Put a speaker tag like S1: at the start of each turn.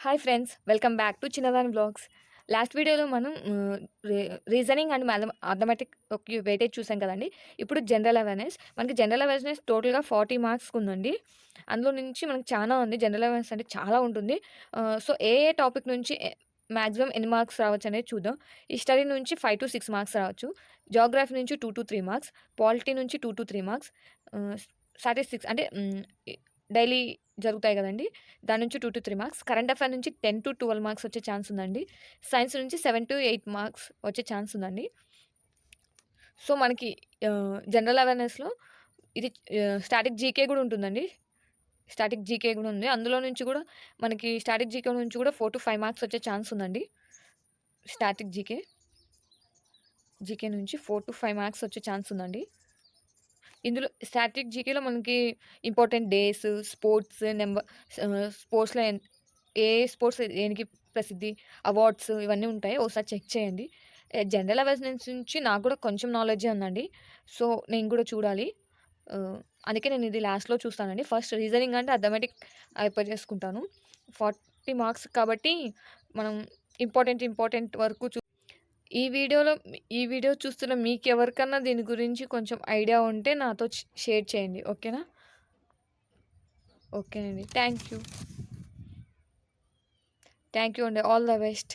S1: Hi friends, welcome back to చిన్నదాని blogs. Last వీడియోలో మనం రీజనింగ్ అండ్ అథమెటిక్ వెయిటేజ్ చూసాం కదండి. ఇప్పుడు జనరల్ అవేర్నెస్. మనకి జనరల్ అవేర్నెస్ టోటల్గా 40 మార్క్స్ ఉందండి. అందులో నుంచి మనకి చాలా ఉంది. జనరల్ అవేర్నెస్ అంటే చాలా ఉంటుంది. సో ఏ ఏ టాపిక్ నుంచి మ్యాక్సిమం ఎన్ని మార్క్స్ రావచ్చు అనేది చూద్దాం. హిస్టరీ నుంచి 5 to 6 మార్క్స్ రావచ్చు. జాగ్రఫీ నుంచి 2 to 3 మార్క్స్. పాలిటీ నుంచి 2 to 3 మార్క్స్. స్టాటిస్టిక్స్ అంటే డైలీ జరుగుతాయి కదండి, దాని నుంచి 2 to 3 మార్క్స్. కరెంట్ అఫైర్ నుంచి 10 to 12 మార్క్స్ వచ్చే ఛాన్స్ ఉందండి. సైన్స్ నుంచి 7 to 8 మార్క్స్ వచ్చే ఛాన్స్ ఉందండి. సో మనకి జనరల్ అవేర్నెస్లో ఇది స్టాటిక్ జీకే కూడా ఉంటుందండి. స్టాటిక్ జీకే కూడా ఉంది. అందులో నుంచి కూడా మనకి స్టాటిక్ జీకే నుంచి కూడా 4 to 5 మార్క్స్ వచ్చే ఛాన్స్ ఉందండి. స్టాటిక్ జీకే నుంచి 4 to 5 మార్క్స్ వచ్చే ఛాన్స్ ఉందండి. ఇందులో స్టాటిక్ జీకేలో మనకి ఇంపార్టెంట్ డేస్, స్పోర్ట్స్ స్పోర్ట్స్‌లో ఏ స్పోర్ట్స్ దేనికి ప్రసిద్ధి, అవార్డ్స్ ఇవన్నీ ఉంటాయి. ఒకసారి చెక్ చేయండి. జనరల్ అవేర్నెస్ నుంచి నాకు కూడా కొంచెం నాలెడ్జే ఉందండి. సో, నేను కూడా చూడాలి. అందుకే నేను ఇది లాస్ట్‌లో చూస్తానండి. ఫస్ట్ రీజనింగ్ అంటే అథమెటిక్ అయిపోజేసుకుంటాను. 40 మార్క్స్ కాబట్టి మనం ఇంపార్టెంట్ వరకు ఈ వీడియో చూస్తున్న మీకెవరికన్నా దీని గురించి కొంచెం ఐడియా ఉంటే నాతో షేర్ చేయండి. ఓకేనా? ఓకేనండి. థ్యాంక్ యూ అండి. All the best.